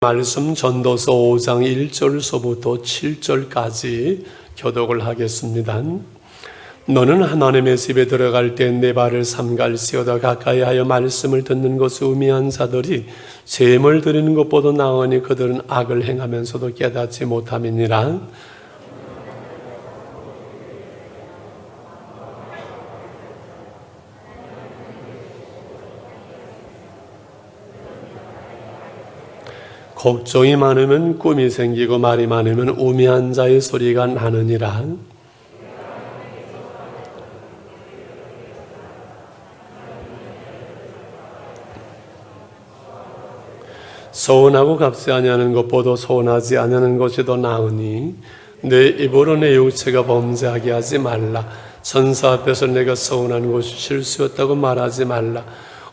말씀 전도서 5장 1절서부터 7절까지 교독을 하겠습니다. 너는 하나님의 집에 들어갈 때 내 발을 삼갈시어다. 가까이 하여 말씀을 듣는 것을 우미한 자들이 재물 드리는 것보다 나으니 그들은 악을 행하면서도 깨닫지 못함이니라. 걱정이 많으면 꿈이 생기고 말이 많으면 우매한 자의 소리가 나느니라. 서운하고 값지 아니하는 것보다 서운하지 아니하는 것이 더 나으니 내 입으로 내 육체가 범죄하게 하지 말라. 천사 앞에서 내가 서운한 것이 실수였다고 말하지 말라.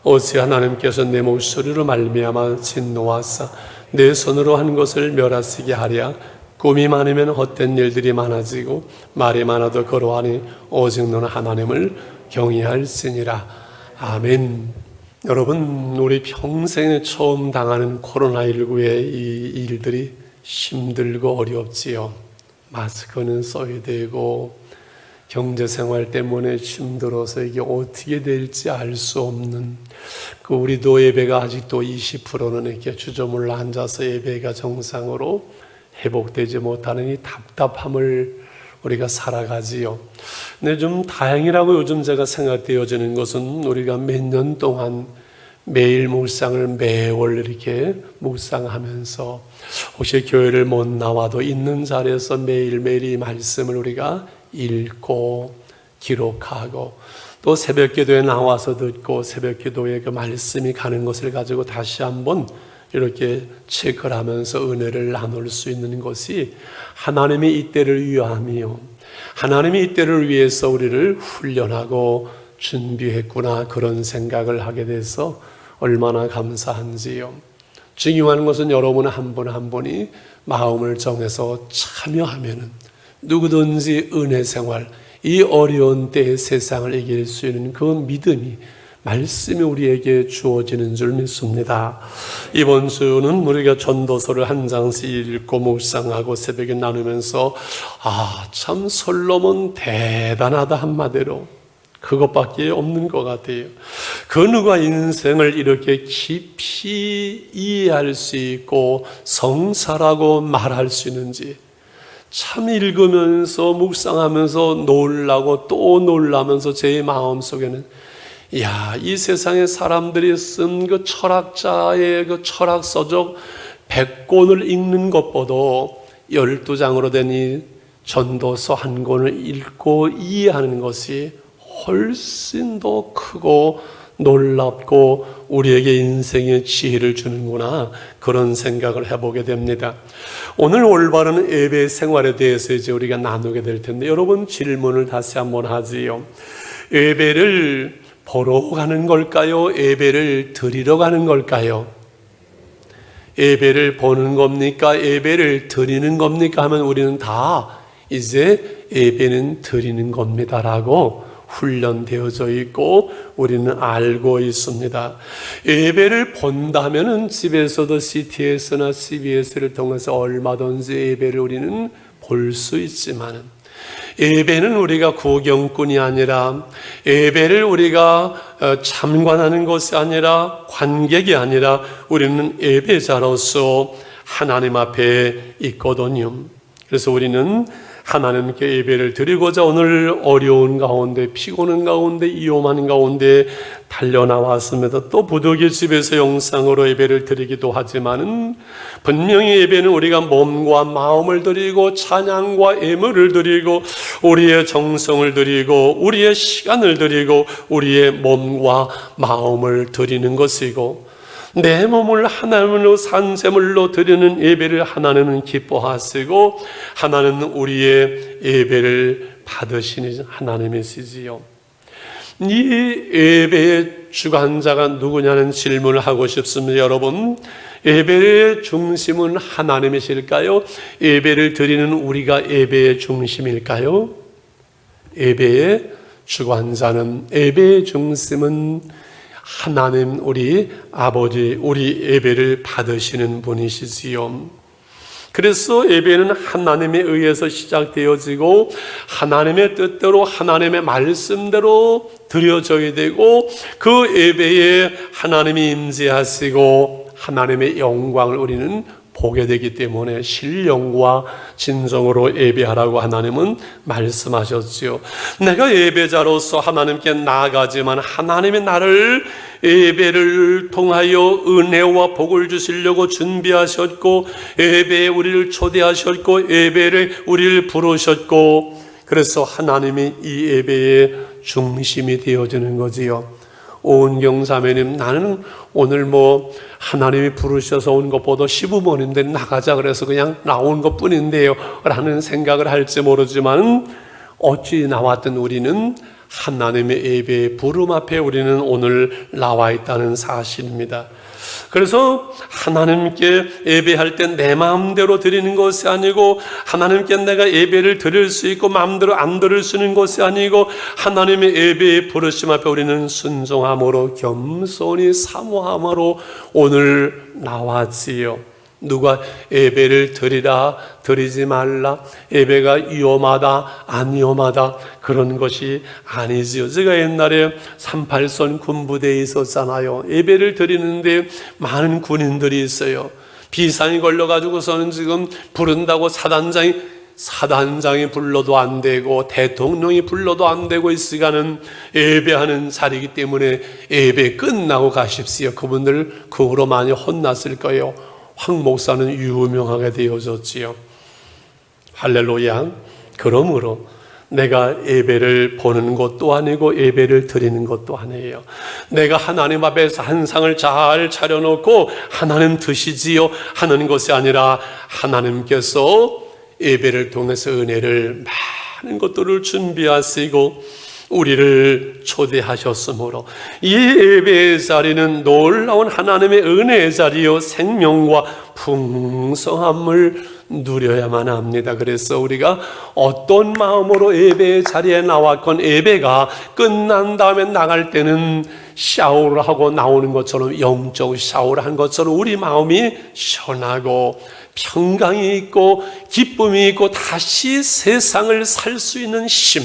어찌 하나님께서 내 목소리로 말미암아 진노하사 내 손으로 한 것을 멸하시게 하랴. 꿈이 많으면 헛된 일들이 많아지고 말이 많아도 그러하니 오직 너는 하나님을 경외할지니라. 아멘. 여러분, 우리 평생에 처음 당하는 코로나19의 이 일들이 힘들고 어렵지요. 마스크는 써야 되고 경제생활 때문에 힘들어서 이게 어떻게 될지 알 수 없는 우리도 예배가 아직도 20%는 이렇게 주저물러 앉아서 예배가 정상으로 회복되지 못하는 이 답답함을 우리가 살아가지요. 근데 좀 다행이라고 요즘 제가 생각되어지는 것은 우리가 몇 년 동안 매일 묵상을 매월 이렇게 묵상하면서 혹시 교회를 못 나와도 있는 자리에서 매일매일 이 말씀을 우리가 읽고 기록하고 또 새벽 기도에 나와서 듣고 새벽 기도에 그 말씀이 가는 것을 가지고 다시 한번 이렇게 체크를 하면서 은혜를 나눌 수 있는 것이 하나님의 이 때를 위함이요, 하나님이 이 때를 위해서 우리를 훈련하고 준비했구나, 그런 생각을 하게 돼서 얼마나 감사한지요. 중요한 것은 여러분 한 분 한 분이 마음을 정해서 참여하면은 누구든지 은혜 생활, 이 어려운 때에 세상을 이길 수 있는 그 믿음이, 말씀이 우리에게 주어지는 줄 믿습니다. 이번 주는 우리가 전도서를 한 장씩 읽고 묵상하고 새벽에 나누면서 참 솔로몬 대단하다 한마디로 그것밖에 없는 것 같아요. 그 누가 인생을 이렇게 깊이 이해할 수 있고 성사라고 말할 수 있는지 참 읽으면서 묵상하면서 놀라고 또 놀라면서 제 마음속에는 이 세상에 사람들이 쓴 그 철학자의 그 철학서적 100권을 읽는 것보다 12장으로 된 이 전도서 한 권을 읽고 이해하는 것이 훨씬 더 크고 놀랍고 우리에게 인생의 지혜를 주는구나, 그런 생각을 해보게 됩니다. 오늘 올바른 예배 생활에 대해서 이제 우리가 나누게 될 텐데, 여러분 질문을 다시 한번 하지요. 예배를 보러 가는 걸까요? 예배를 드리러 가는 걸까요? 예배를 보는 겁니까? 예배를 드리는 겁니까? 하면 우리는 다 이제 예배는 드리는 겁니다라고 훈련되어져 있고 우리는 알고 있습니다. 예배를 본다면은 집에서도 CTS나 CBS를 통해서 얼마든지 예배를 우리는 볼 수 있지만은, 예배는 우리가 구경꾼이 아니라, 예배를 우리가 참관하는 것이 아니라, 관객이 아니라 우리는 예배자로서 하나님 앞에 있거든요. 그래서 우리는 하나님께 예배를 드리고자 오늘 어려운 가운데, 피곤한 가운데, 위험한 가운데 달려나왔습니다. 또 부득이 집에서 영상으로 예배를 드리기도 하지만은 분명히 예배는 우리가 몸과 마음을 드리고 찬양과 예물을 드리고 우리의 정성을 드리고 우리의 시간을 드리고 우리의 몸과 마음을 드리는 것이고, 내 몸을 하나님으로 산제물로 드리는 예배를 하나님은 기뻐하시고 하나님은 우리의 예배를 받으시는 하나님이시지요. 이 예배의 주관자가 누구냐는 질문을 하고 싶습니다. 여러분, 예배의 중심은 하나님이실까요? 예배를 드리는 우리가 예배의 중심일까요? 예배의 주관자는, 예배의 중심은 하나님 우리 아버지 우리 예배를 받으시는 분이시지요. 그래서 예배는 하나님에 의해서 시작되어지고 하나님의 뜻대로 하나님의 말씀대로 드려져야 되고 그 예배에 하나님이 임재하시고 하나님의 영광을 우리는 보게 되기 때문에 신령과 진정으로 예배하라고 하나님은 말씀하셨지요. 내가 예배자로서 하나님께 나아가지만 하나님이 나를 예배를 통하여 은혜와 복을 주시려고 준비하셨고 예배에 우리를 초대하셨고 예배를 우리를 부르셨고 그래서 하나님이 이 예배의 중심이 되어지는 거지요. 오은경사매님 나는 오늘 하나님이 부르셔서 온 것보다 시부모님들 나가자 그래서 그냥 나온 것 뿐인데요 라는 생각을 할지 모르지만 어찌 나왔든 우리는 하나님의 예배의 부름 앞에 우리는 오늘 나와 있다는 사실입니다. 그래서 하나님께 예배할 때 내 마음대로 드리는 것이 아니고 하나님께 내가 예배를 드릴 수 있고 마음대로 안 드릴 수 있는 것이 아니고 하나님의 예배의 부르심 앞에 우리는 순종함으로 겸손히 사모함으로 오늘 나왔지요. 누가 예배를 드리라 드리지 말라 예배가 위험하다 안 위험하다 그런 것이 아니지요. 제가 옛날에 38선 군부대에 있었잖아요. 예배를 드리는데 많은 군인들이 있어요. 비상이 걸려가지고서는 지금 부른다고 사단장이 불러도 안 되고 대통령이 불러도 안 되고 이 시간은 예배하는 자리이기 때문에 예배 끝나고 가십시오. 그분들 그 후로 많이 혼났을 거예요. 황 목사는 유명하게 되어졌지요. 할렐루야. 그러므로 내가 예배를 보는 것도 아니고 예배를 드리는 것도 아니에요. 내가 하나님 앞에서 한 상을 잘 차려놓고 하나님 드시지요 하는 것이 아니라 하나님께서 예배를 통해서 은혜를 많은 것들을 준비하시고 우리를 초대하셨으므로 이 예배의 자리는 놀라운 하나님의 은혜의 자리요 생명과 풍성함을 누려야만 합니다. 그래서 우리가 어떤 마음으로 예배의 자리에 나왔건 예배가 끝난 다음에 나갈 때는 샤워를 하고 나오는 것처럼 영적 샤워를 한 것처럼 우리 마음이 시원하고 평강이 있고 기쁨이 있고 다시 세상을 살 수 있는 힘,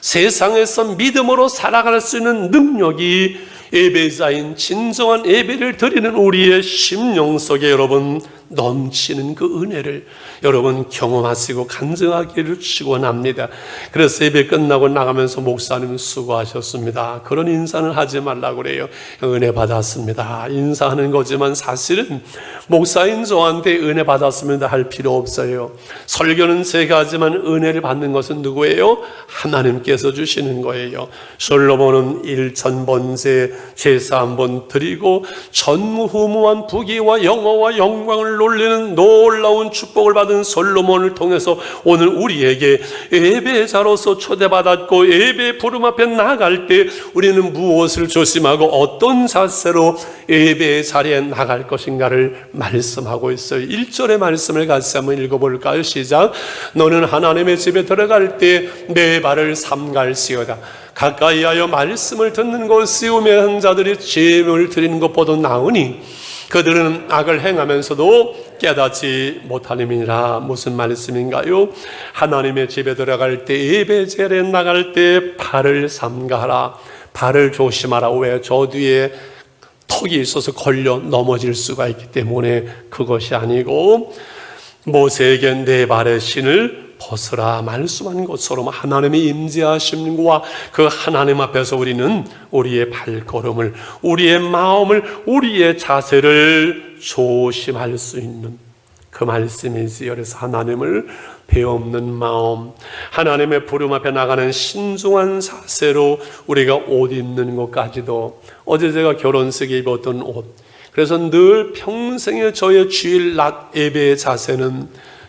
세상에서 믿음으로 살아갈 수 있는 능력이 예배자인 진정한 예배를 드리는 우리의 심령 속에 여러분 넘치는 그 은혜를 여러분 경험하시고 간증하기를 축원합니다. 그래서 예배 끝나고 나가면서 목사님 수고하셨습니다 그런 인사는 하지 말라고 그래요. 은혜 받았습니다 인사하는 거지만 사실은 목사인 저한테 은혜 받았습니다 할 필요 없어요. 설교는 제가 하지만 은혜를 받는 것은 누구예요? 하나님께서 주시는 거예요. 솔로몬은 1000번째 제사 한번 드리고 전무후무한 부귀와 영어와 영광을 놀리는 놀라운 축복을 받은 솔로몬을 통해서 오늘 우리에게 예배자로서 초대받았고 예배 부름 앞에 나갈 때 우리는 무엇을 조심하고 어떤 자세로 예배의 자리에 나갈 것인가를 말씀하고 있어요. 1절의 말씀을 같이 한번 읽어볼까요? 시작. 너는 하나님의 집에 들어갈 때 내 발을 삼갈지어다. 가까이 하여 말씀을 듣는 것이 우매한 자들이 제물을 드리는 것보다 나으니 그들은 악을 행하면서도 깨닫지 못하lim이니라. 무슨 말씀인가요? 하나님의 집에 들어갈 때 예배 자리에 나갈 때 발을 삼가하라. 발을 조심하라. 왜? 저 뒤에 턱이 있어서 걸려 넘어질 수가 있기 때문에 그것이 아니고 모세에게 내 발의 신을 벗으라 말씀한 것처럼 하나님의 임재하심과 그 하나님 앞에서 우리는 우리의 발걸음을, 우리의 마음을, 우리의 자세를 조심할 수 있는 그 말씀이지요. 그래서 하나님을 배없는 마음, 하나님의 부름 앞에 나가는 신중한 자세로 우리가 옷 입는 것까지도, 어제 제가 결혼식에 입었던 옷, 그래서 늘 평생의 저의 주일 낮 예배의 자세는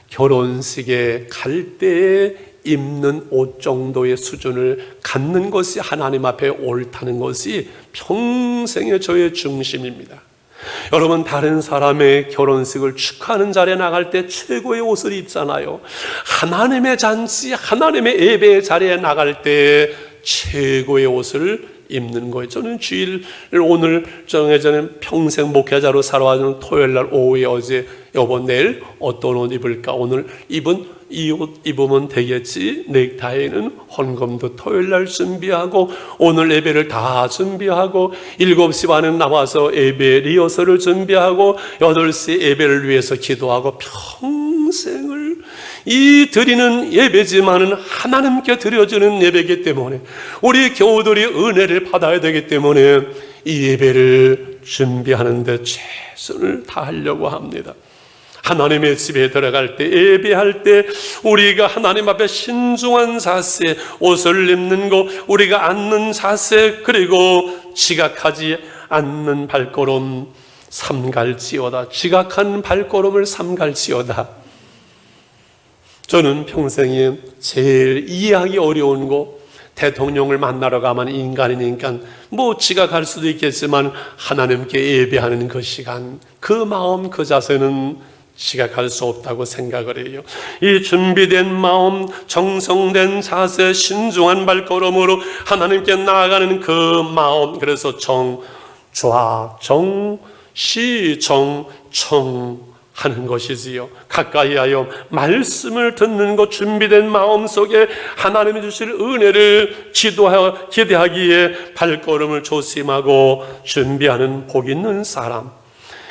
결혼식에 갈 때에 입는 옷 정도의 수준을 갖는 것이 하나님 앞에 옳다는 것이 평생의 저의 중심입니다. 여러분, 다른 사람의 결혼식을 축하하는 자리에 나갈 때 최고의 옷을 입잖아요. 하나님의 잔치, 하나님의 예배의 자리에 나갈 때 최고의 옷을 입는 거예요. 저는 주일을 오늘 정해져는 평생 목회자로 살아와는 토요일날 오후에 어제 여보 내일 어떤 옷 입을까? 오늘 입은 이 옷 입으면 되겠지. 넥타이는 헌금도 토요일날 준비하고 오늘 예배를 다 준비하고 7시 반에 나와서 예배 리허설을 준비하고 8시 예배를 위해서 기도하고 평생을 이 드리는 예배지만은 하나님께 드려지는 예배이기 때문에 우리 교우들이 은혜를 받아야 되기 때문에 이 예배를 준비하는데 최선을 다하려고 합니다. 하나님의 집에 들어갈 때 예배할 때 우리가 하나님 앞에 신중한 자세, 옷을 입는 것, 우리가 앉는 자세, 그리고 지각하지 않는 발걸음 삼갈지어다. 지각한 발걸음을 삼갈지어다. 저는 평생에 제일 이해하기 어려운 거, 대통령을 만나러 가면 인간이니까 뭐 지각할 수도 있겠지만 하나님께 예배하는 그 시간, 그 마음, 그 자세는 지각할 수 없다고 생각을 해요. 이 준비된 마음, 정성된 자세, 신중한 발걸음으로 하나님께 나아가는 그 마음, 그래서 정, 좌, 정, 시, 정, 청 하는 것이지요. 가까이 하여 말씀을 듣는 것, 준비된 마음 속에 하나님이 주실 은혜를 기대하기에 발걸음을 조심하고 준비하는 복 있는 사람.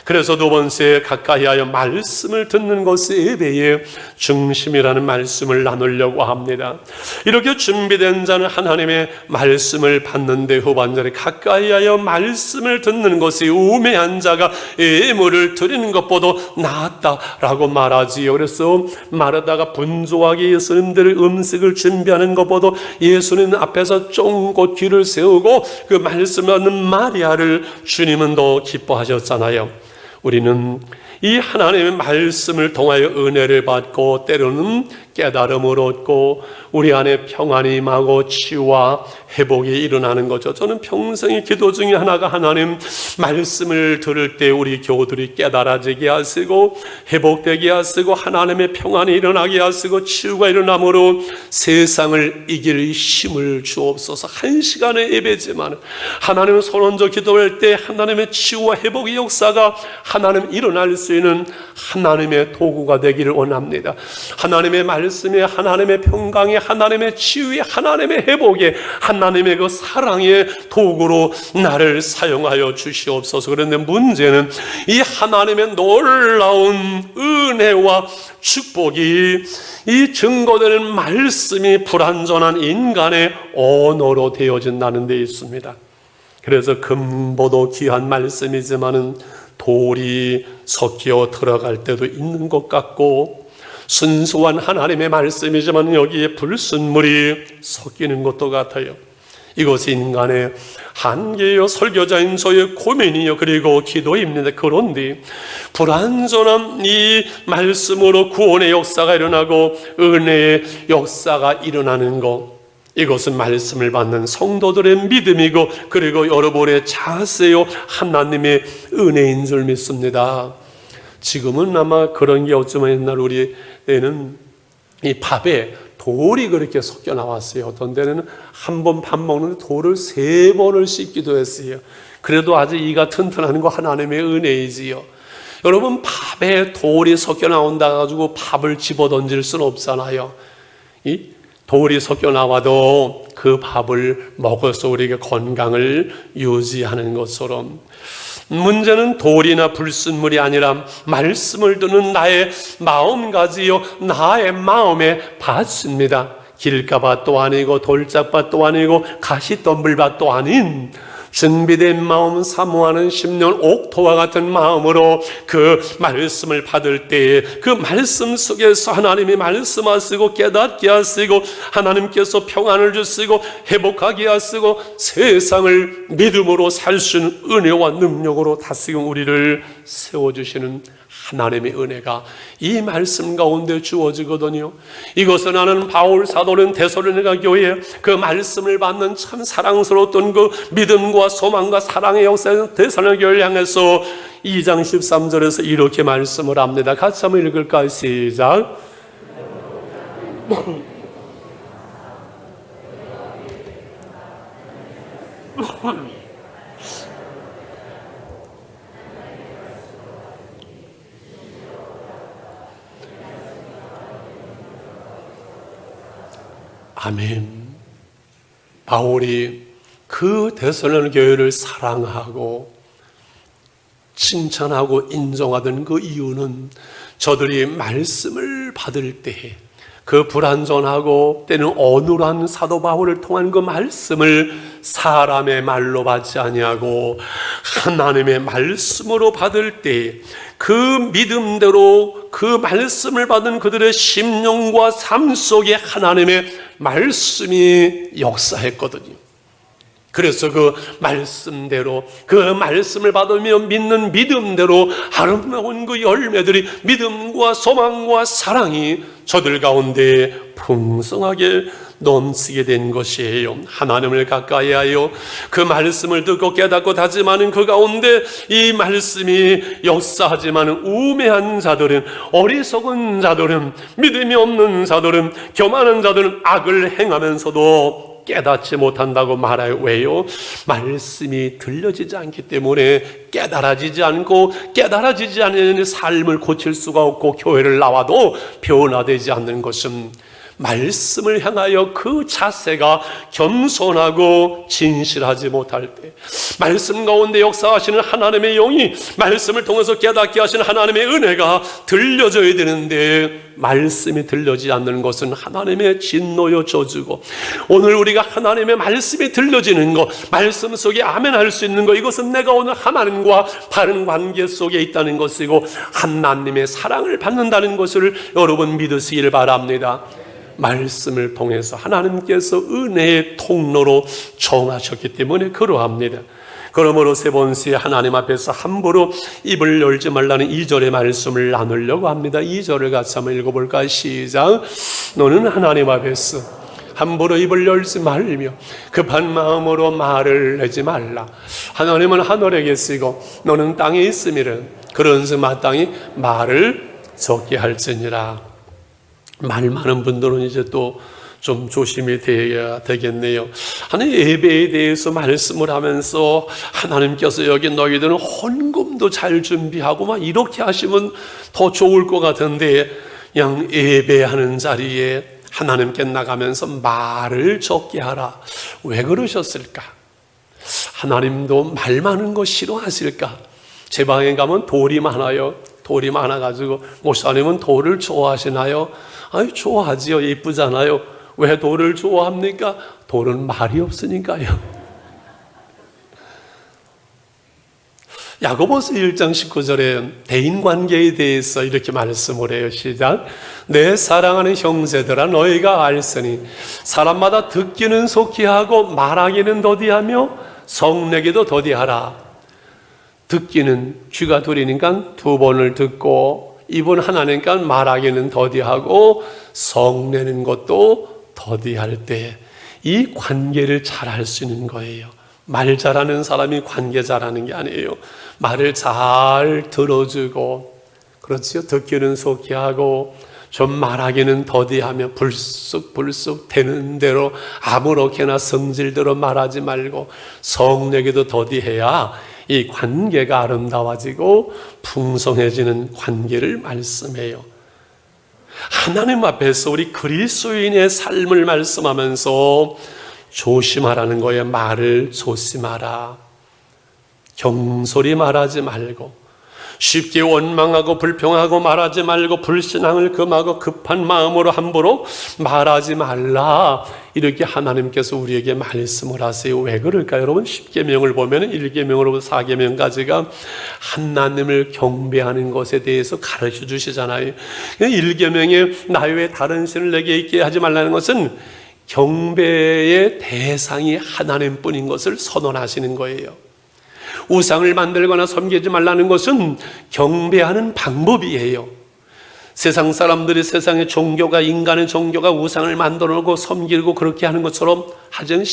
그래서 두 번째, 가까이 하여 말씀을 듣는 것이 예배의 중심이라는 말씀을 나누려고 합니다. 이렇게 준비된 자는 하나님의 말씀을 받는데 후반절에 가까이 하여 말씀을 듣는 것이 우매한 자가 예물을 드리는 것보다 낫다라고 말하지요. 그래서 말하다가 분주하게 예수님들의 음식을 준비하는 것보다 예수님 앞에서 쫑긋 귀를 세우고 그 말씀하는 마리아를 주님은 더 기뻐하셨잖아요. 우리는 이 하나님의 말씀을 통하여 은혜를 받고 때로는 깨달음을 얻고 우리 안에 평안이 임하고 치유와 회복이 일어나는 거죠. 저는 평생의 기도 중에 하나가 하나님 말씀을 들을 때 우리 교우들이 깨달아지게 하시고 회복되게 하시고 하나님의 평안이 일어나게 하시고 치유가 일어남으로 세상을 이길 힘을 주옵소서. 한 시간의 예배지만 하나님은 손 얹어 기도할 때 하나님의 치유와 회복의 역사가 하나님 일어날 수 있는 하나님의 도구가 되기를 원합니다. 하나님의 말씀에, 하나님의 평강에, 하나님의 치유에, 하나님의 회복에, 하나님의 그 사랑의 도구로 나를 사용하여 주시옵소서. 그런데 문제는 이 하나님의 놀라운 은혜와 축복이 이 증거되는 말씀이 불완전한 인간의 언어로 되어진다는 데 있습니다. 그래서 금보도 귀한 말씀이지만은 돌이 섞여 들어갈 때도 있는 것 같고 순수한 하나님의 말씀이지만 여기에 불순물이 섞이는 것도 같아요. 이것이 인간의 한계요, 설교자인 저의 고민이요, 그리고 기도입니다. 그런데 불완전한 이 말씀으로 구원의 역사가 일어나고 은혜의 역사가 일어나는 것, 이것은 말씀을 받는 성도들의 믿음이고 그리고 여러분의 자세요, 하나님의 은혜인 줄 믿습니다. 지금은 아마 그런 게 없지만 옛날 우리 때는 이 밥에 돌이 그렇게 섞여 나왔어요. 어떤 데는 한 번 밥 먹는데 돌을 3번을 씻기도 했어요. 그래도 아주 이가 튼튼한 거 하나님의 은혜이지요. 여러분, 밥에 돌이 섞여 나온다 가지고 밥을 집어 던질 수는 없잖아요. 이 돌이 섞여 나와도 그 밥을 먹어서 우리가 건강을 유지하는 것처럼 문제는 돌이나 불순물이 아니라 말씀을 듣는 나의 마음가지요, 나의 마음의 밭입니다. 길가밭도 아니고 돌짝밭도 아니고 가시덤불밭도 아닌 준비된 마음, 사모하는 10년 옥토와 같은 마음으로 그 말씀을 받을 때에 그 말씀 속에서 하나님이 말씀하시고 깨닫게 하시고 하나님께서 평안을 주시고 회복하게 하시고 세상을 믿음으로 살 수 있는 은혜와 능력으로 다스리는 우리를 세워주시는 하나님의 은혜가 이 말씀 가운데 주어지거든요. 이것은 나는 바울 사도는 데살로니가 교회에 그 말씀을 받는 참 사랑스러웠던 그 믿음과 소망과 사랑의 역사에서 데살로니가 교회를 향해서 2장 13절에서 이렇게 말씀을 합니다. 같이 한번 읽을까요? 시작. 아멘. 바울이 그 데살로니가 교회를 사랑하고 칭찬하고 인정하던 그 이유는 저들이 말씀을 받을 때에 그 불완전하고 때는 어눌한 사도 바울을 통한 그 말씀을 사람의 말로 받지 아니하고 하나님의 말씀으로 받을 때 그 믿음대로 그 말씀을 받은 그들의 심령과 삶 속에 하나님의 말씀이 역사했거든요. 그래서 그 말씀대로 그 말씀을 받으며 믿는 믿음대로 아름다운 그 열매들이 믿음과 소망과 사랑이 저들 가운데 풍성하게 넘치게 된 것이에요. 하나님을 가까이하여 그 말씀을 듣고 깨닫고 다짐하는 그 가운데 이 말씀이 역사하지만 우매한 자들은, 어리석은 자들은, 믿음이 없는 자들은, 교만한 자들은 악을 행하면서도 깨닫지 못한다고 말해요. 왜요? 말씀이 들려지지 않기 때문에 깨달아지지 않는 삶을 고칠 수가 없고 교회를 나와도 변화되지 않는 것은 말씀을 향하여 그 자세가 겸손하고 진실하지 못할 때, 말씀 가운데 역사하시는 하나님의 영이 말씀을 통해서 깨닫게 하시는 하나님의 은혜가 들려져야 되는데 말씀이 들려지지 않는 것은 하나님의 진노요 저주고, 오늘 우리가 하나님의 말씀이 들려지는 것, 말씀 속에 아멘 할 수 있는 것, 이것은 내가 오늘 하나님과 바른 관계 속에 있다는 것이고 하나님의 사랑을 받는다는 것을 여러분 믿으시길 바랍니다. 말씀을 통해서 하나님께서 은혜의 통로로 정하셨기 때문에 그러합니다. 그러므로 세 번째 하나님 앞에서 함부로 입을 열지 말라는 2절의 말씀을 나누려고 합니다. 2절을 같이 한번 읽어볼까요? 시작. 너는 하나님 앞에서 함부로 입을 열지 말며 급한 마음으로 말을 내지 말라. 하나님은 하늘에 계시고 너는 땅에 있음이라. 그런즉 마땅히 말을 적게 할지니라. 말 많은 분들은 이제 또 좀 조심이 되어야 되겠네요. 하나님 예배에 대해서 말씀을 하면서 하나님께서 여기 너희들은 헌금도 잘 준비하고 막 이렇게 하시면 더 좋을 것 같은데, 그냥 예배하는 자리에 하나님께 나가면서 말을 적게 하라. 왜 그러셨을까? 하나님도 말 많은 거 싫어하실까? 제 방에 가면 돌이 많아요. 돌이 많아가지고 목사님은 돌을 좋아하시나요? 아유, 좋아하지요. 예쁘잖아요. 왜 돌을 좋아합니까? 돌은 말이 없으니까요. 야고보서 1장 19절에 대인관계에 대해서 이렇게 말씀을 해요. 시작. 내 사랑하는 형제들아, 너희가 알으니 사람마다 듣기는 속히 하고 말하기는 더디하며 성내기도 더디하라. 듣기는 귀가 둘이니까 2번을 듣고, 입은 하나니까 말하기는 더디하고 성내는 것도 더디할 때 이 관계를 잘할 수 있는 거예요. 말 잘하는 사람이 관계 잘하는 게 아니에요. 말을 잘 들어주고, 그렇지요. 듣기는 속히 하고 좀 말하기는 더디하며 불쑥불쑥 되는 대로 아무렇게나 성질대로 말하지 말고 성내기도 더디해야 이 관계가 아름다워지고 풍성해지는 관계를 말씀해요. 하나님 앞에서 우리 그리스도인의 삶을 말씀하면서 조심하라는 거예요. 말을 조심하라. 경솔히 말하지 말고, 쉽게 원망하고 불평하고 말하지 말고, 불신앙을 금하고 급한 마음으로 함부로 말하지 말라. 이렇게 하나님께서 우리에게 말씀을 하세요. 왜 그럴까요? 여러분, 10계명을 보면 1계명으로부터 4계명까지가 하나님을 경배하는 것에 대해서 가르쳐 주시잖아요. 1계명에 나 외에 다른 신을 내게 있게 하지 말라는 것은 경배의 대상이 하나님뿐인 것을 선언하시는 거예요. 우상을 만들거나 섬기지 말라는 것은 경배하는 방법이에요. 세상 사람들이 세상의 종교가, 인간의 종교가 우상을 만들어 놓고 섬기고 그렇게 하는 것처럼 하여튼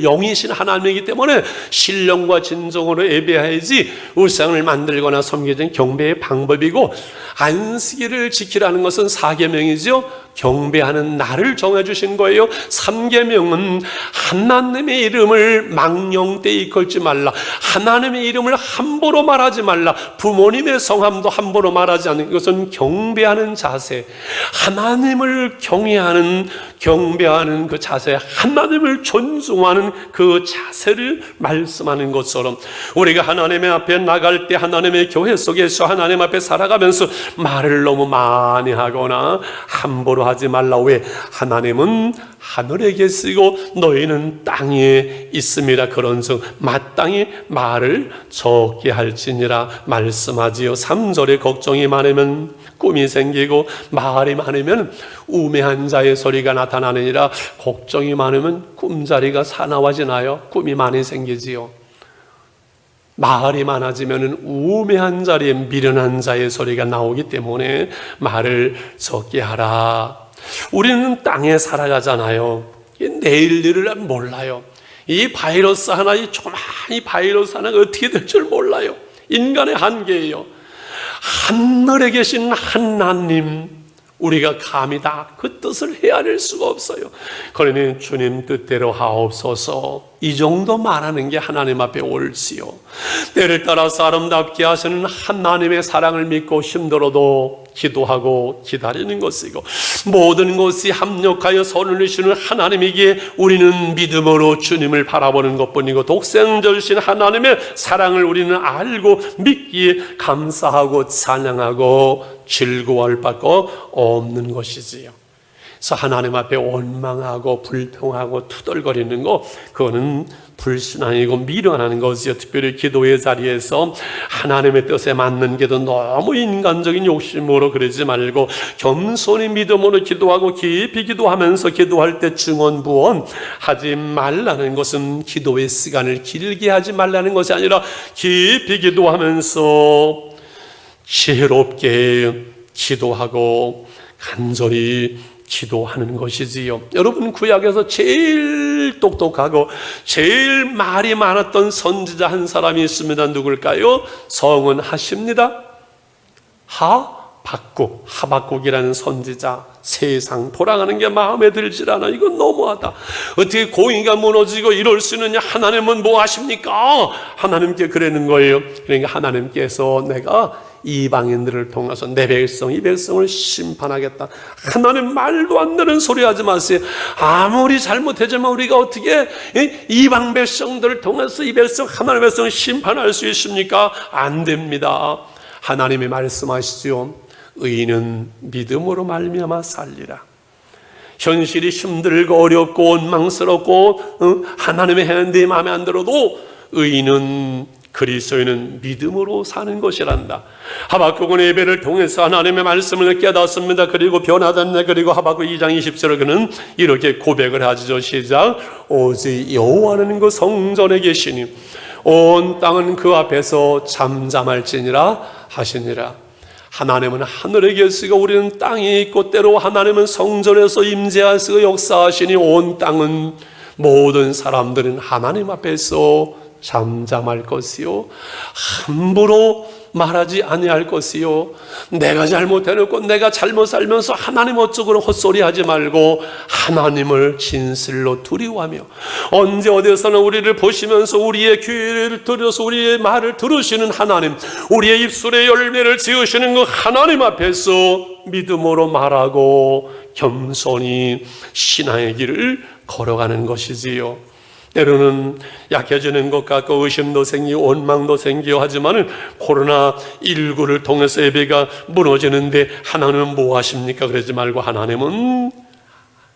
영이신 하나님이기 때문에 신령과 진정으로 예배해야지 우상을 만들거나 섬기는 경배의 방법이고, 안식일을 지키라는 것은 4계명이죠. 경배하는 날을 정해주신 거예요. 3계명은 하나님의 이름을 망령되이 걸지 말라, 하나님의 이름을 함부로 말하지 말라, 부모님의 성함도 함부로 말하지 않는 것은 경배하는 자세, 하나님을 경배하는 그 자세, 하나님을 존중하는 그 자세를 말씀하는 것처럼 우리가 하나님의 앞에 나갈 때, 하나님의 교회 속에서 하나님 앞에 살아가면서 말을 너무 많이 하거나 함부로 하지 말라. 왜? 하나님은 하늘에 계시고 너희는 땅에 있습니다. 그런즉 마땅히 말을 적게 할지니라 말씀하지요. 3절에 걱정이 많으면 꿈이 생기고 말이 많으면 우매한 자의 소리가 나타나느니라. 걱정이 많으면 꿈자리가 사나워지나요? 꿈이 많이 생기지요. 말이 많아지면 우매한 자리에 미련한 자의 소리가 나오기 때문에 말을 적게 하라. 우리는 땅에 살아가잖아요. 내일 일을 몰라요. 이 바이러스 하나, 이 조그마한 바이러스 하나가 어떻게 될 줄 몰라요. 인간의 한계예요. 하늘에 계신 하나님, 우리가 감히 다 그 뜻을 헤아릴 수가 없어요. 그러니 주님 뜻대로 하옵소서, 이 정도 말하는 게 하나님 앞에 옳지요. 때를 따라서 아름답게 하시는 하나님의 사랑을 믿고 힘들어도 기도하고 기다리는 것이고, 모든 것이 합력하여 선을 이루시는 하나님에게 우리는 믿음으로 주님을 바라보는 것뿐이고, 독생자이신 하나님의 사랑을 우리는 알고 믿기에 감사하고 찬양하고 즐거워할 바가 없는 것이지요. 그래서 하나님 앞에 원망하고 불평하고 투덜거리는 거, 그거는 불신앙이고 미련하는 것이요. 특별히 기도의 자리에서 하나님의 뜻에 맞는 게도 너무 인간적인 욕심으로 그러지 말고 겸손히 믿음으로 기도하고 깊이 기도하면서 기도할 때 증언부언 하지 말라는 것은 기도의 시간을 길게 하지 말라는 것이 아니라 깊이 기도하면서 지혜롭게 기도하고 간절히 기도하는 것이지요. 여러분, 구약에서 제일 똑똑하고 제일 말이 많았던 선지자 한 사람이 있습니다. 누굴까요? 성은 하십니다. 하박국이라는 선지자. 세상 돌아가는 게 마음에 들질 않아. 이건 너무하다. 어떻게 공의가 무너지고 이럴 수 있느냐? 하나님은 뭐 하십니까? 하나님께 그러는 거예요. 그러니까 하나님께서 내가 이방인들을 통해서 내 백성, 이 백성을 심판하겠다. 하나님 말도 안 되는 소리 하지 마세요. 아무리 잘못했지만 우리가 어떻게 이방 백성들을 통해서 이 백성, 하나님의 백성을 심판할 수 있습니까? 안 됩니다. 하나님이 말씀하시죠. 의인은 믿음으로 말미암아 살리라. 현실이 힘들고 어렵고 원망스럽고 하나님의 해는데 마음에 안 들어도 의인은, 그리스도인은 믿음으로 사는 것이란다. 하박국은 예배를 통해서 하나님의 말씀을 깨닫습니다. 그리고 변화됐네. 그리고 하박국 2장 20절에 그는 이렇게 고백을 하죠. 시작. 오직 여호와는 그 성전에 계시니 온 땅은 그 앞에서 잠잠할지니라 하시니라. 하나님은 하늘에 계시고 우리는 땅에 있고, 때로 하나님은 성전에서 임재하시고 역사하시니 온 땅은, 모든 사람들은 하나님 앞에서 잠잠할 것이요, 함부로 말하지 아니할 것이요, 내가 잘못해놓고 내가 잘못 살면서 하나님 어쩌고 헛소리하지 말고 하나님을 진실로 두려워하며, 언제 어디서나 우리를 보시면서 우리의 귀를 들여서 우리의 말을 들으시는 하나님, 우리의 입술에 열매를 지으시는 그 하나님 앞에서 믿음으로 말하고 겸손히 신앙의 길을 걸어가는 것이지요. 때로는 약해지는 것 같고 의심도 생기고 원망도 생기고 하지만은 코로나19를 통해서 예배가 무너지는데 하나님은 뭐 하십니까? 그러지 말고 하나님은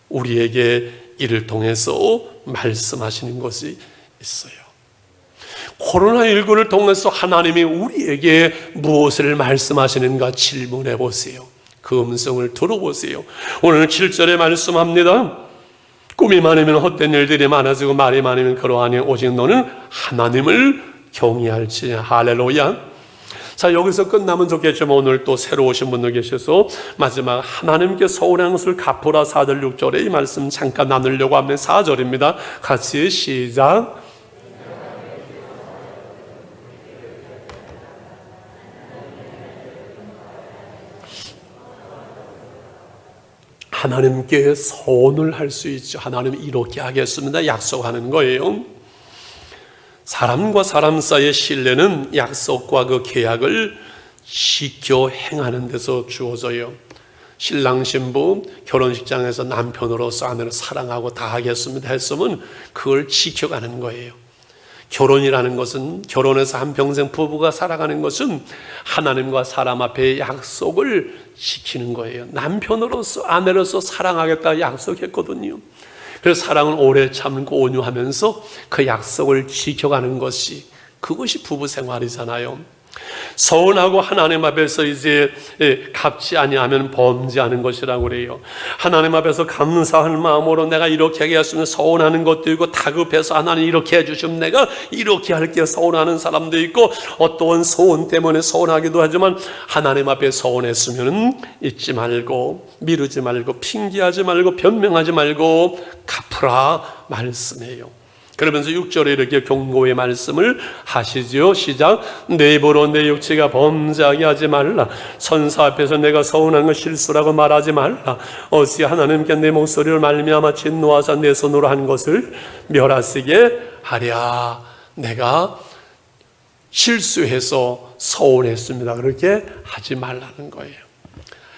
우리에게 이를 통해서 말씀하시는 것이 있어요. 코로나19를 통해서 하나님이 우리에게 무엇을 말씀하시는가 질문해 보세요. 그 음성을 들어보세요. 오늘 7절에 말씀합니다. 꿈이 많으면 헛된 일들이 많아지고 말이 많으면 그러하니 오직 너는 하나님을 경외할지. 할렐루야. 자, 여기서 끝나면 좋겠지만 오늘 또 새로 오신 분들 계셔서 마지막 하나님께 서운한 것을 갚으라 4절 6절에 이 말씀 잠깐 나누려고 하면 4절입니다. 같이 시작. 하나님께 서원을 할 수 있죠. 하나님 이렇게 하겠습니다. 약속하는 거예요. 사람과 사람 사이의 신뢰는 약속과 그 계약을 지켜 행하는 데서 주어져요. 신랑 신부 결혼식장에서 남편으로서 아내를 사랑하고 다 하겠습니다 했으면 그걸 지켜가는 거예요. 결혼이라는 것은, 결혼해서 한평생 부부가 살아가는 것은 하나님과 사람 앞에 약속을 지키는 거예요. 남편으로서 아내로서 사랑하겠다 약속했거든요. 그래서 사랑은 오래 참고 온유하면서 그 약속을 지켜가는 것이, 그것이 부부 생활이잖아요. 서운하고 하나님 앞에서 이제 갚지 아니하면 범죄하는 것이라고 그래요. 하나님 앞에서 감사할 마음으로 내가 이렇게 하겠으면 서운하는 것도 있고, 다급해서 하나님 이렇게 해주시면 내가 이렇게 할게요 서운하는 사람도 있고, 어떠한 소원 때문에 서운하기도 하지만 하나님 앞에 서운했으면 잊지 말고, 미루지 말고, 핑계하지 말고, 변명하지 말고 갚으라 말씀해요. 그러면서 6절에 이렇게 경고의 말씀을 하시죠. 시작. 내 입으로 내 육체가 범죄하게 하지 말라. 천사 앞에서 내가 서운한 건 실수라고 말하지 말라. 어찌 하나님께 내 목소리를 말미암아 진노하사 내 손으로 한 것을 멸하시게 하랴. 내가 실수해서 서운했습니다. 그렇게 하지 말라는 거예요.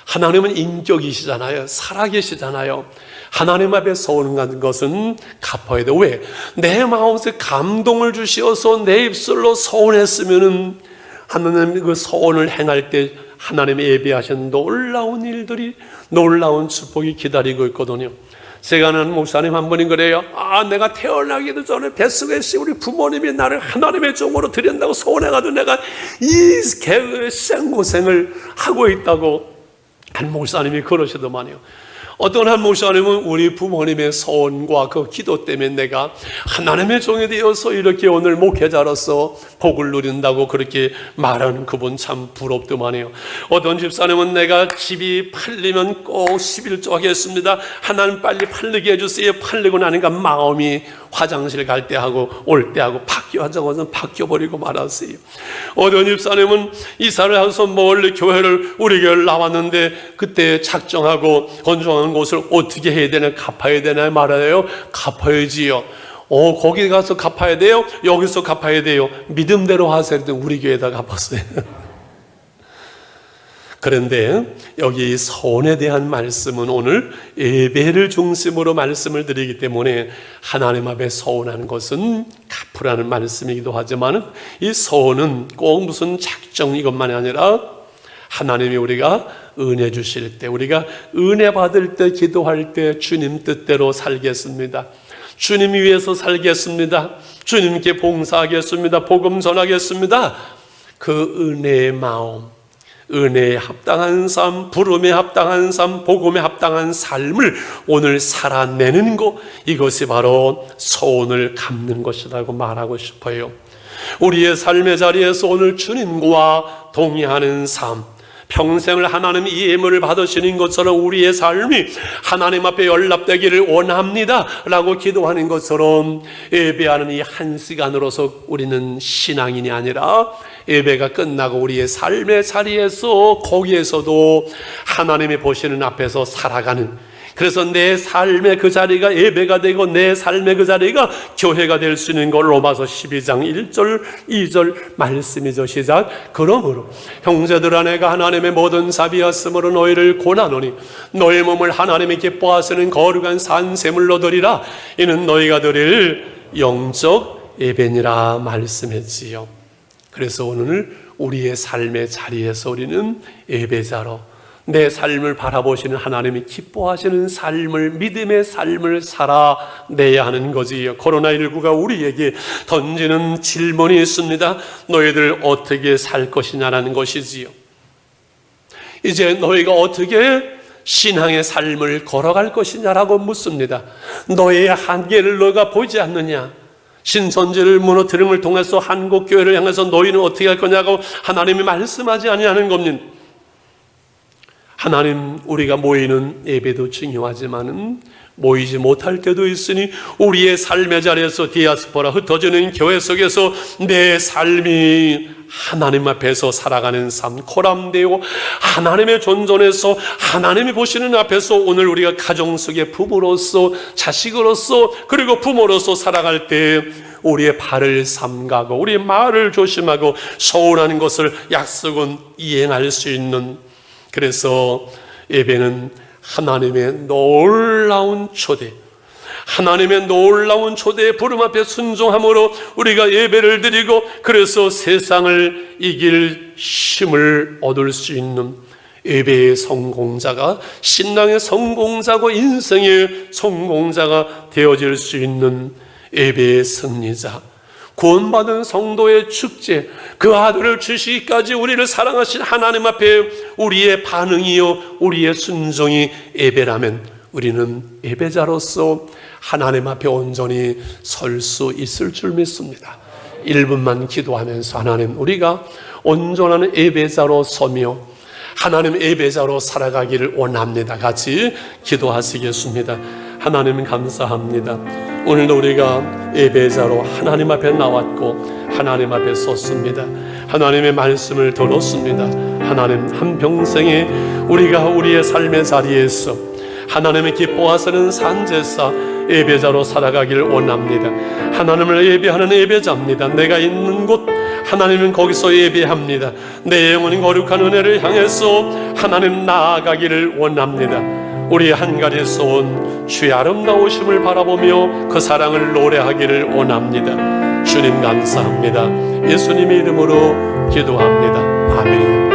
하나님은 인격이시잖아요. 살아계시잖아요. 하나님 앞에 서운한 것은 갚아야 돼. 왜? 내 마음에 감동을 주시어서 내 입술로 서운했으면은 하나님 그 서운을 행할 때 하나님의 예비하신 놀라운 일들이, 놀라운 축복이 기다리고 있거든요. 제가 아는 목사님 한 분이 그래요. 내가 태어나기도 전에 뱃속에서 우리 부모님이 나를 하나님의 종으로 드린다고 서운해가지고 내가 이 생고생을 하고 있다고 한 목사님이 그러시더만요. 어떤 한 목사님은 우리 부모님의 소원과 그 기도 때문에 내가 하나님의 종이 되어서 이렇게 오늘 목회자로서 복을 누린다고 그렇게 말하는 그분 참 부럽더만요. 어떤 집사님은 내가 집이 팔리면 꼭 11조 하겠습니다. 하나님 빨리 팔리게 해주세요. 팔리고 나니까 마음이 화장실 갈 때 하고 올 때 하고 바뀌어하자고 해서 바뀌어버리고 말았어요. 어떤 집사님은 이사를 해서 멀리 교회를 우리 교회를 나왔는데 그때 작정하고 건조한 곳을 어떻게 해야 되나, 갚아야 되나 말아요. 갚아야지요. 거기 가서 갚아야 돼요? 여기서 갚아야 돼요? 믿음대로 하세요. 우리 교회에다 갚았어요. 그런데 여기 서원에 대한 말씀은 오늘 예배를 중심으로 말씀을 드리기 때문에 하나님 앞에 서원하는 것은 갚으라는 말씀이기도 하지만, 이 서원은 꼭 무슨 작정 이것만이 아니라 하나님이 우리가 은혜 주실 때, 우리가 은혜 받을 때, 기도할 때 주님 뜻대로 살겠습니다. 주님 위해서 살겠습니다. 주님께 봉사하겠습니다. 복음 전하겠습니다. 그 은혜의 마음, 은혜에 합당한 삶, 부름에 합당한 삶, 복음에 합당한 삶을 오늘 살아내는 것, 이것이 바로 서원을 갚는 것이라고 말하고 싶어요. 우리의 삶의 자리에서 오늘 주님과 동의하는 삶, 평생을 하나님의 예물을 받으시는 것처럼 우리의 삶이 하나님 앞에 연락되기를 원합니다 라고 기도하는 것처럼, 예배하는 이 한 시간으로서 우리는 신앙인이 아니라 예배가 끝나고 우리의 삶의 자리에서, 거기에서도 하나님이 보시는 앞에서 살아가는, 그래서 내 삶의 그 자리가 예배가 되고 내 삶의 그 자리가 교회가 될 수 있는 걸 로마서 12장 1절 2절 말씀이죠. 시작. 그러므로 형제들아, 내가 하나님의 모든 자비하심으로 너희를 권하노니 너희 몸을 하나님이 기뻐하시는 거룩한 산제물로 드리라. 이는 너희가 드릴 영적 예배니라 말씀했지요. 그래서 오늘 우리의 삶의 자리에서 우리는 예배자로 내 삶을 바라보시는 하나님이 기뻐하시는 삶을, 믿음의 삶을 살아내야 하는 거지요. 코로나19가 우리에게 던지는 질문이 있습니다. 너희들 어떻게 살 것이냐라는 것이지요. 이제 너희가 어떻게 신앙의 삶을 걸어갈 것이냐라고 묻습니다. 너의 한계를 너가 보지 않느냐? 신천지를 무너뜨림을 통해서 한국교회를 향해서 너희는 어떻게 할 거냐고 하나님이 말씀하지 아니하는 겁니다. 하나님, 우리가 모이는 예배도 중요하지만 모이지 못할 때도 있으니 우리의 삶의 자리에서 디아스포라 흩어지는 교회 속에서 내 삶이 하나님 앞에서 살아가는 삶, 코람되고 하나님의 존전에서 하나님이 보시는 앞에서 오늘 우리가 가정 속의 부모로서, 자식으로서, 그리고 부모로서 살아갈 때 우리의 발을 삼가고 우리의 말을 조심하고 서운한 것을 약속은 이행할 수 있는, 그래서 예배는 하나님의 놀라운 초대, 하나님의 놀라운 초대의 부름 앞에 순종함으로 우리가 예배를 드리고, 그래서 세상을 이길 힘을 얻을 수 있는 예배의 성공자가, 신앙의 성공자고 인생의 성공자가 되어질 수 있는 예배의 승리자, 구원받은 성도의 축제, 그 아들을 주시기까지 우리를 사랑하신 하나님 앞에 우리의 반응이요 우리의 순종이 예배라면 우리는 예배자로서 하나님 앞에 온전히 설 수 있을 줄 믿습니다. 1분만 기도하면서 하나님, 우리가 온전한 예배자로 서며 하나님 예배자로 살아가기를 원합니다. 같이 기도하시겠습니다. 하나님 감사합니다. 오늘도 우리가 예배자로 하나님 앞에 나왔고 하나님 앞에 섰습니다. 하나님의 말씀을 들었습니다. 하나님, 한평생에 우리가 우리의 삶의 자리에서 하나님의 기뻐하시는 산제사 예배자로 살아가기를 원합니다. 하나님을 예배하는 예배자입니다. 내가 있는 곳 하나님은 거기서 예배합니다. 내 영혼이 거룩한 은혜를 향해서 하나님 나아가기를 원합니다. 우리 한가리에서 온 주의 아름다우심을 바라보며 그 사랑을 노래하기를 원합니다. 주님 감사합니다. 예수님의 이름으로 기도합니다. 아멘.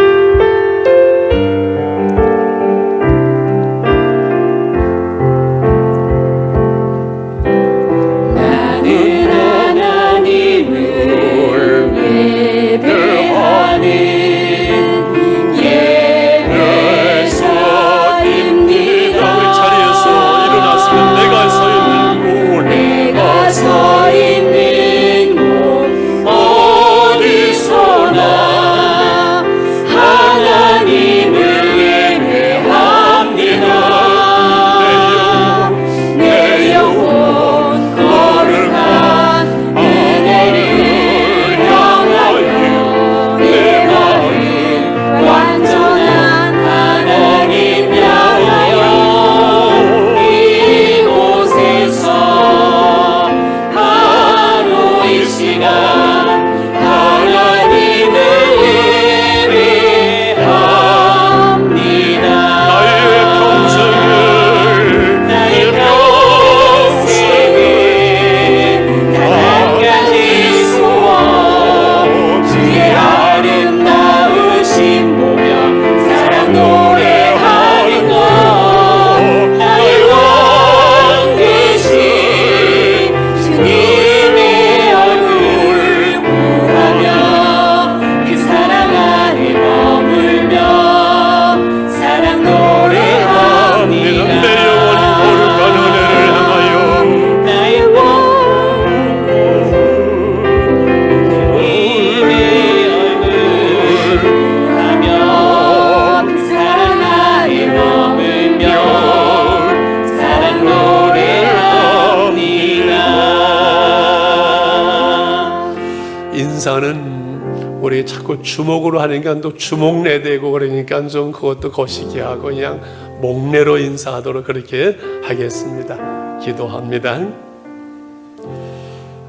인사는 우리 자꾸 주먹으로 하니까 또 주먹내대고 그러니까 좀 그것도 거시기하고 그냥 목내로 인사하도록 그렇게 하겠습니다. 기도합니다.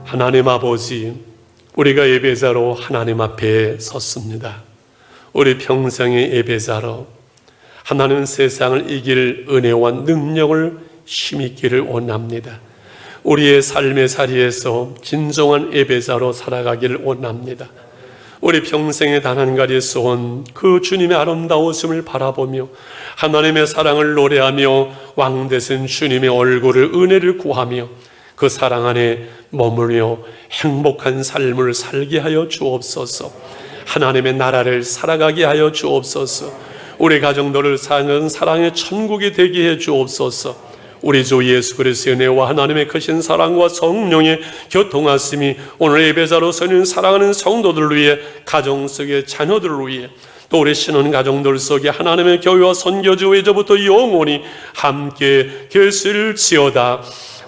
하나님 아버지, 우리가 예배자로 하나님 앞에 섰습니다. 우리 평생의 예배자로 하나님 세상을 이길 은혜와 능력을 힘있기를 원합니다. 우리의 삶의 자리에서 진정한 예배자로 살아가기를 원합니다. 우리 평생에 단 한 가지에서 온 그 주님의 아름다우심을 바라보며 하나님의 사랑을 노래하며 왕 되신 주님의 얼굴을, 은혜를 구하며 그 사랑 안에 머물며 행복한 삶을 살게 하여 주옵소서. 하나님의 나라를 살아가게 하여 주옵소서. 우리 가정들을 사는 사랑의 천국이 되게 해 주옵소서. 우리 주 예수 그리스도의 은혜와 하나님의 크신 사랑과 성령의 교통하심이 오늘 예배자로 서는 사랑하는 성도들을 위해, 가정 속의 자녀들을 위해, 또 우리 신혼가정들 속에 하나님의 교회와 선교주 이제부터 영원히 함께 계실지어다.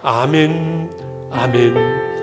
아멘, 아멘.